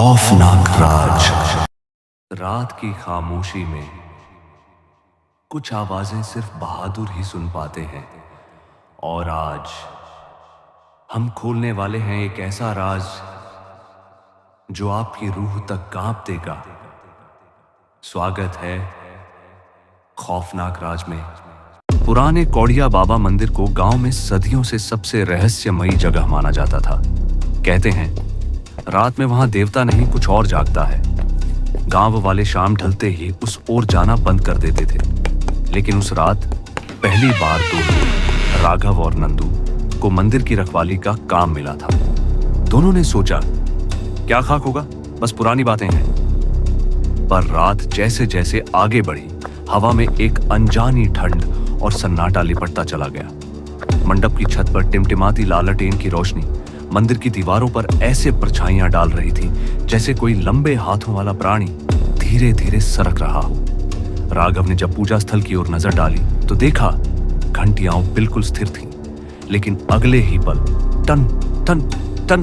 खौफनाक राज। रात की खामोशी में कुछ आवाजें सिर्फ बहादुर ही सुन पाते हैं, और आज हम खोलने वाले हैं एक ऐसा राज जो आपकी रूह तक कांप देगा। स्वागत है खौफनाक राज में। पुराने कौड़िया बाबा मंदिर को गांव में सदियों से सबसे रहस्यमयी जगह माना जाता था। कहते हैं रात में वहां देवता नहीं कुछ और जागता है। गांव वाले शाम ढलते ही उस ओर जाना बंद कर देते थे। लेकिन उस रात पहली बार तो राघव और नंदू को मंदिर की रखवाली का काम मिला था। दोनों ने सोचा क्या खाक होगा, बस पुरानी बातें हैं। पर रात जैसे जैसे आगे बढ़ी, हवा में एक अनजानी ठंड और सन्नाटा लिपटता चला गया। मंडप की छत पर टिमटिमाती लालटेन की रोशनी मंदिर की दीवारों पर ऐसे परछाइयां डाल रही थी जैसे कोई लंबे हाथों वाला प्राणी धीरे धीरे सरक रहा हो। राघव ने जब पूजा स्थल की ओर नजर डाली तो देखा घंटियां बिल्कुल स्थिर थीं, लेकिन अगले ही पल टन टन टन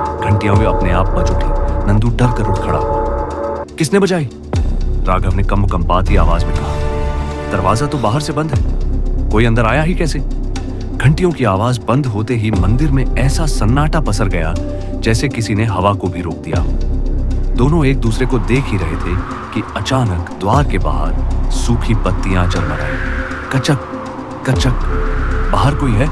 घंटियां वे अपने आप बज उठी। नंदू डर कर उठ खड़ा हुआ। किसने बजाई? राघव ने कंपाती आवाज में कहा। दरवाजा तो बाहर से बंद है, कोई अंदर आया ही कैसे? घंटियों की आवाज बंद होते ही मंदिर में ऐसा सन्नाटा पसर गया जैसे किसी ने हवा को भी रोक दिया। दोनों एक दूसरे को देख ही रहे थे कि अचानक द्वार के बाहर सूखी पत्तियां चरमराई। कचक कचक। बाहर कोई है?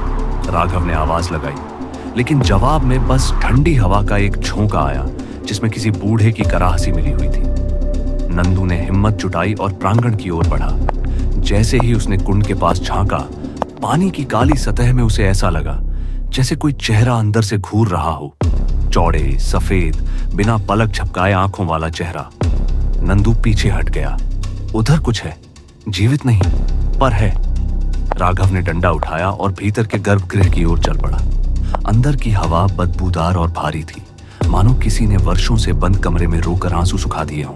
राघव ने आवाज लगाई, लेकिन जवाब में बस ठंडी हवा का एक झोंका आया जिसमें किसी बूढ़े की कराहसी मिली हुई थी। नंदू ने हिम्मत जुटाई और प्रांगण की ओर बढ़ा। जैसे ही उसने कुंड के पास झांका, पानी की काली सतह में उसे ऐसा लगा जैसे कोई चेहरा अंदर से घूर रहा हो। चौड़े, सफेद, बिना पलक झपकाए आंखों वाला चेहरा। नंदू पीछे हट गया। उधर कुछ है, जीवित नहीं पर है। राघव ने डंडा उठाया और भीतर के गर्भगृह की ओर चल पड़ा। अंदर की हवा बदबूदार और भारी थी, मानो किसी ने वर्षों से बंद कमरे में रोकर आंसू सुखा दिए हों।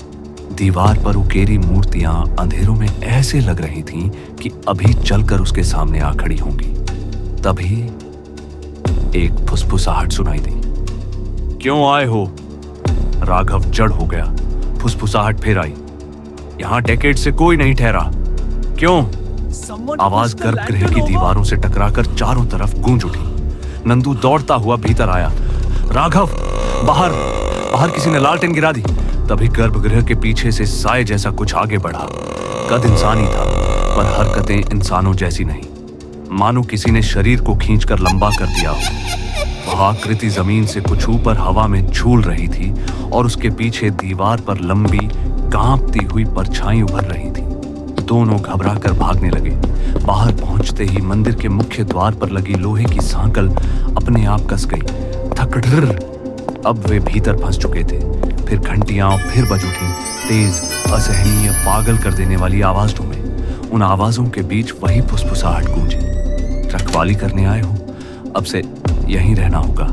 दीवार पर उकेरी मूर्तियां अंधेरों में ऐसे लग रही थीं कि अभी चलकर उसके सामने आ खड़ी होंगी। तभी एक फुसफुसाहट सुनाई दी। क्यों आए हो? राघव जड़ हो गया। फुसफुसाहट फिर आई। यहां डेकेड से कोई नहीं ठहरा। क्यों? आवाज गर्भगृह की दीवारों से टकराकर चारों तरफ गूंज उठी। नंदू दौड़ता हुआ भीतर आया। राघव, बाहर बाहर किसी ने लालटेन गिरा दी। तभी गर्भगृह के पीछे से साए जैसा कुछ आगे बढ़ा। कद इंसानी था, पर हरकतें इंसानों जैसी नहीं, मानो किसी ने शरीर को खींचकर लंबा कर दिया हो। वह आकृति जमीन से कुछ ऊपर हवा में झूल रही थी और उसके पीछे दीवार पर लंबी कांपती हुई परछाई उभर रही थी। दोनों घबरा कर भागने लगे। बाहर पहुंचते ही मंदिर के मुख्य द्वार पर लगी लोहे की सांकल अपने आप कस गई। थकड़र। अब वे भीतर फंस चुके थे। फिर घंटियां फिर बज उठी, तेज, असहनीय, पागल कर देने वाली आवाजों में। उन आवाजों के बीच वही फुसफुसाहट गूंजी। रखवाली करने आए हो, अब से यहीं रहना होगा।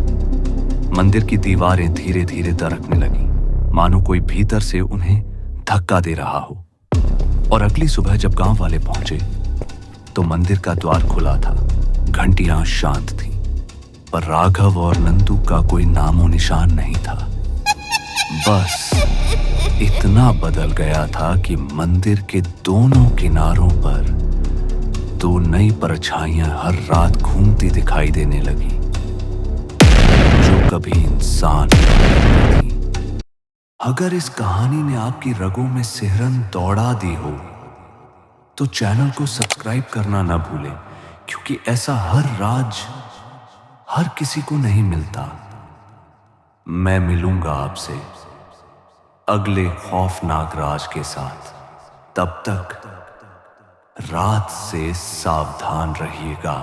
मंदिर की दीवारें धीरे धीरे दरकने लगी, मानो कोई भीतर से उन्हें धक्का दे रहा हो। और अगली सुबह जब गांव वाले पहुंचे तो मंदिर का द्वार खुला था। घंटियां शांत थीं, पर राघव और नंदू का कोई नामो निशान नहीं था। बस इतना बदल गया था कि मंदिर के दोनों किनारों पर दो नई परछाइयां हर रात घूमती दिखाई देने लगी, जो कभी इंसान नहीं थी। अगर इस कहानी ने आपकी रगों में सिहरन दौड़ा दी हो तो चैनल को सब्सक्राइब करना ना भूलें, क्योंकि ऐसा हर राज हर किसी को नहीं मिलता। मैं मिलूंगा आपसे अगले खौफनाक राज के साथ। तब तक रात से सावधान रहिएगा।